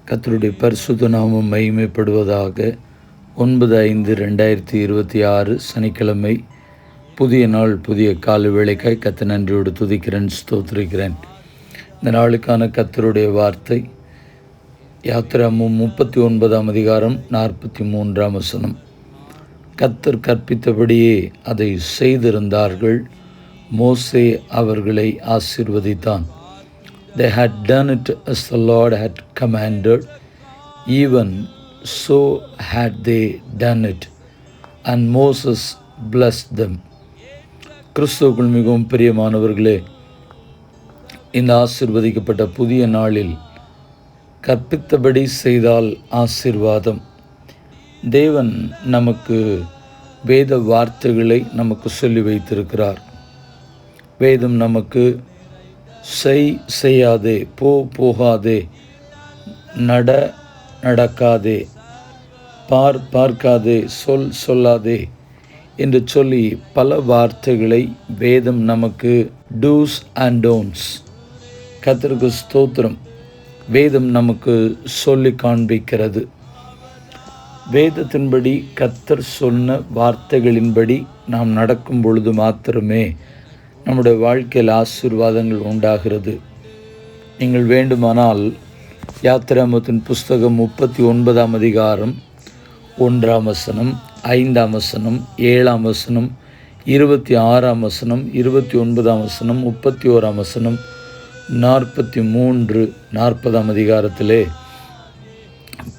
கர்த்தருடைய பரிசுத்த நாமம் மகிமைப்படுவதாக. 9/5/2026 சனிக்கிழமை, புதிய நாள், புதிய கால வேளைக்காய் கர்த்தர் நன்றியோடு துதிக்கிறேன், ஸ்தோத்திரிக்கிறேன். இந்த நாளுக்கான கர்த்தருடைய வார்த்தை யாத்திராகமம் 39ஆம் அதிகாரம் 43ஆம் வசனம். கர்த்தர் கற்பித்தபடியே அதை செய்திருந்தார்கள், மோசே அவர்களை ஆசீர்வதித்தான். They had done it as the Lord had commanded, even so had they done it, and Moses blessed them. கிறிஸ்துவுக்குள் மிகவும் பிரியமானவர்களே, இந்த ஆசீர்வதிக்கப்பட்ட புதிய நாளில் கற்பித்தபடி செய்தால் ஆசீர்வாதம். தேவன் நமக்கு வேத வார்த்தைகளை நமக்கு சொல்லி வைத்திருக்கிறார். வேதம் நமக்கு செய்யாதே, போகாதே, நடக்காதே, பார்க்காதே, சொல்லாதே என்று சொல்லி பல வார்த்தைகளை வேதம் நமக்கு டூஸ் அண்ட் டோன்ட்ஸ். கர்த்தருக்கு ஸ்தோத்திரம். வேதம் நமக்கு சொல்லி காண்பிக்கிறது. வேதத்தின்படி கர்த்தர் சொன்ன வார்த்தைகளின்படி நாம் நடக்கும் பொழுது மாத்திரமே நம்முடைய வாழ்க்கையில் ஆசீர்வாதங்கள் உண்டாகிறது. நீங்கள் வேண்டுமானால் யாத்திராகமத்தின் புஸ்தகம் 39ஆம் அதிகாரம் 1ஆம் வசனம், 5ஆம் வசனம், 7ஆம் வசனம், 26ஆம் வசனம், 29ஆம் வசனம், 31ஆம் வசனம், 43, 40ஆம் அதிகாரத்திலே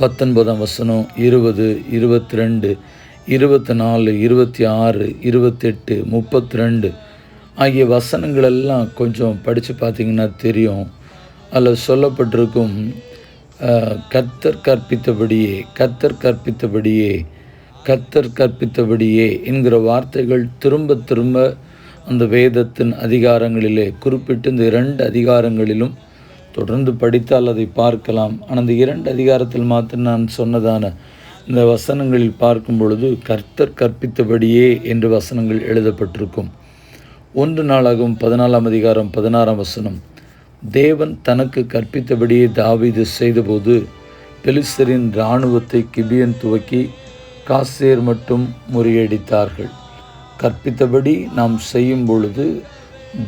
19ஆம் வசனம், 20, 22, 24, 26, 28, 32 ஆகிய வசனங்களெல்லாம் கொஞ்சம் படித்து பார்த்திங்கன்னா தெரியும். அதில் சொல்லப்பட்டிருக்கும் கர்த்தர் கற்பித்தபடியே, கர்த்தர் கற்பித்தபடியே, கர்த்தர் கற்பித்தபடியே என்கிற வார்த்தைகள் திரும்ப திரும்ப அந்த வேதத்தின் அதிகாரங்களிலே குறிப்பிட்டு இந்த 2 அதிகாரங்களிலும் தொடர்ந்து படித்தால் அதை பார்க்கலாம். ஆனால் அந்த 2 அதிகாரத்தில் மாத்திரம் நான் சொன்னதான இந்த வசனங்களில் பார்க்கும் பொழுது கர்த்தர் கற்பித்தபடியே என்று வசனங்கள் எழுதப்பட்டிருக்கும். 1 நாளாகமம் 14ஆம் அதிகாரம் 16ஆம் வசனம். தேவன் தனக்கு கற்பித்தபடியே தாவீது செய்தபோது பெலிஸ்தரின் இராணுவத்தை கிபியன் துவக்கி காசேர் மட்டும் முறியடித்தார்கள். கற்பித்தபடி நாம் செய்யும் பொழுது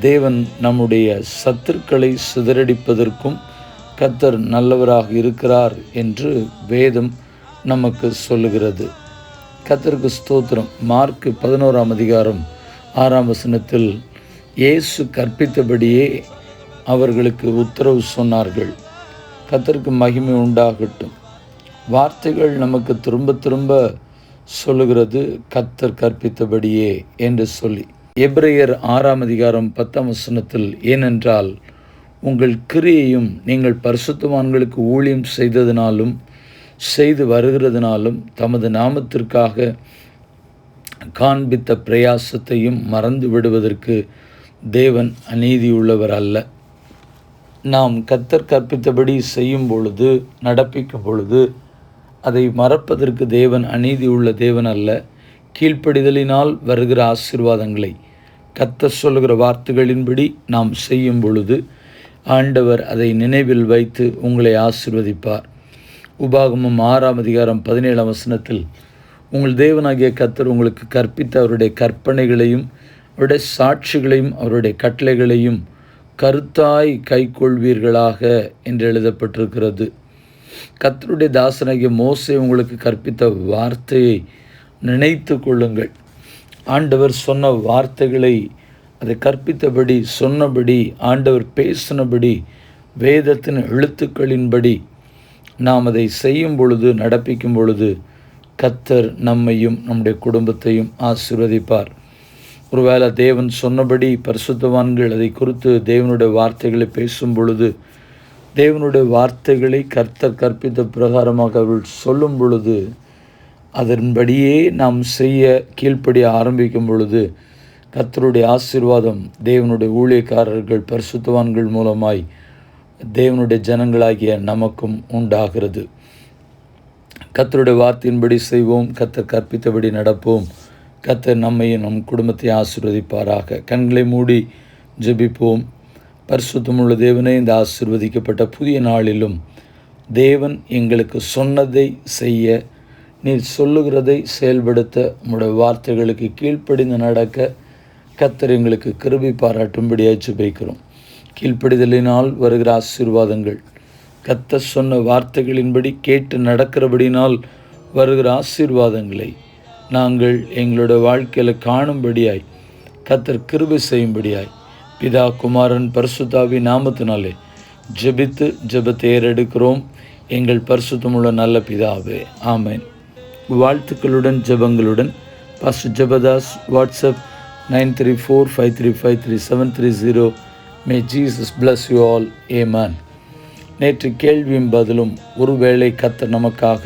தேவன் நம்முடைய சத்துருக்களை சிதறடிப்பதற்கும் கர்த்தர் நல்லவராக இருக்கிறார் என்று வேதம் நமக்கு சொல்லுகிறது. கர்த்தருக்கு ஸ்தோத்திரம். மார்க் 11ஆம் அதிகாரம் 6ஆம் வசனத்தில் இயேசு கற்பித்தபடியே அவர்களுக்கு உத்தரவு சொன்னார்கள். கர்த்தருக்கு மகிமை உண்டாகட்டும். வார்த்தைகள் நமக்கு திரும்ப திரும்ப சொல்லுகிறது கர்த்தர் கற்பித்தபடியே என்று சொல்லி. எபிரேயர் 6ஆம் அதிகாரம் 10ஆம் வசனத்தில், ஏனென்றால் உங்கள் கிரியையும் நீங்கள் பரிசுத்தவான்களுக்கு ஊழியம் செய்ததினாலும் செய்து வருகிறதுனாலும் தமது நாமத்திற்காக காண்பித்த பிரயாசத்தையும் மறந்து விடுவதற்கு தேவன் அநீதியுள்ளவர் அல்ல. நாம் கர்த்தர் கற்பித்தபடி செய்யும் பொழுது, நடப்பிக்கும் பொழுது அதை மறப்பதற்கு தேவன் அநீதி உள்ள தேவன் அல்ல. கீழ்ப்படிதலினால் வருகிற ஆசீர்வாதங்களை கர்த்தர் சொல்லுகிற வார்த்தைகளின்படி நாம் செய்யும் பொழுது ஆண்டவர் அதை நினைவில் வைத்து உங்களை ஆசீர்வதிப்பார். உபாகமம் 6ஆம் அதிகாரம் 17ஆம் வசனத்தில், உங்கள் தேவனாகிய கர்த்தர் உங்களுக்கு கற்பித்த அவருடைய கற்பனைகளையும் அவருடைய சாட்சிகளையும் அவருடைய கட்டளைகளையும் கருத்தாய் கைக்கொள்வீர்களாக என்று எழுதப்பட்டிருக்கிறது. கர்த்தருடைய தாசனாகிய மோசே உங்களுக்கு கற்பித்த வார்த்தையை நினைத்து கொள்ளுங்கள். ஆண்டவர் சொன்ன வார்த்தைகளை அதை கற்பித்தபடி, சொன்னபடி, ஆண்டவர் பேசினபடி, வேதத்தின் எழுத்துக்களின்படி நாம் அதை செய்யும் பொழுது, நடப்பிக்கும் பொழுது கர்த்தர் நம்மையும் நம்முடைய குடும்பத்தையும் ஆசீர்வதிப்பார். ஒருவேளை தேவன் சொன்னபடி பரிசுத்தவான்கள் அதை குறித்து தேவனுடைய வார்த்தைகளை பேசும் பொழுது, தேவனுடைய வார்த்தைகளை கர்த்தர் கற்பித்த பிரகாரமாக அவர்கள் சொல்லும் பொழுது, அதன்படியே நாம் செய்ய கீழ்ப்படிய ஆரம்பிக்கும் பொழுது கர்த்தருடைய ஆசீர்வாதம் தேவனுடைய ஊழியக்காரர்கள் பரிசுத்தவான்கள் மூலமாய் தேவனுடைய ஜனங்களாகிய நமக்கும் உண்டாகிறது. கர்த்தருடைய வார்த்தையின்படி செய்வோம், கர்த்தர் கற்பித்தபடி நடப்போம். கர்த்தர் நம்மையும் நம் குடும்பத்தை ஆசீர்வதிப்பாராக. கண்களை மூடி ஜெபிப்போம். பரிசுத்தமுள்ள தேவனே, இந்த ஆசீர்வதிக்கப்பட்ட புதிய நாளிலும் தேவன் எங்களுக்கு சொன்னதை செய்ய, நீர் சொல்லுகிறதை செயல்படுத்த, உம்முடைய வார்த்தைகளுக்கு கீழ்ப்படிந்து நடக்க கர்த்தர் எங்களுக்கு கிருபை பாராட்டும்படியாக ஜெபிக்கிறோம். கீழ்ப்படிதலினால் வருகிற ஆசீர்வாதங்கள், கர்த்தர் சொன்ன வார்த்தைகளின்படி கேட்டு நடக்கிறபடினால் வருகிற ஆசீர்வாதங்களை நாங்கள் எங்களுடைய வாழ்க்கையில் காணும்படியாய் கர்த்தர் கிருபை செய்யும்படியாய் பிதா குமாரன் பரிசுத்தாவி நாமத்தினாலே ஜெபித்து ஜெபத்தை ஏறெடுக்கிறோம். எங்கள் பரிசுத்தமுள்ள நல்ல பிதாவே, ஆமென். வாழ்த்துக்களுடன் ஜெபங்களுடன் pastor Jebadas. WhatsApp 9345353730. May Jesus bless you all. Amen. நேற்று கேள்வியும் பதிலும், ஒருவேளை கர்த்தர் நமக்காக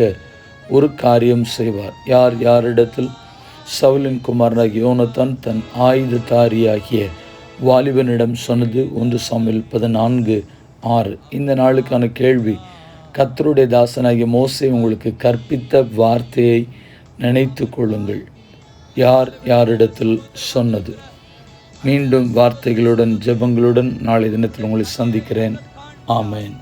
ஒரு காரியம் செய்வார். யாரிடத்தில்? சவுலின் குமாரனாகிய யோனத்தான் தன் ஆயுததாரியாகிய வாலிபனிடம் சொன்னது. 1 சாமுவேல் 14:6. இந்த நாளுக்கான கேள்வி, கர்த்தருடைய தாசனாகிய மோசே உங்களுக்கு கற்பித்த வார்த்தையை நினைத்து கொள்ளுங்கள். யாரிடத்தில் சொன்னது? மீண்டும் வார்த்தைகளுடன் ஜெபங்களுடன் நாளை தினத்தில் உங்களை சந்திக்கிறேன். ஆமென்.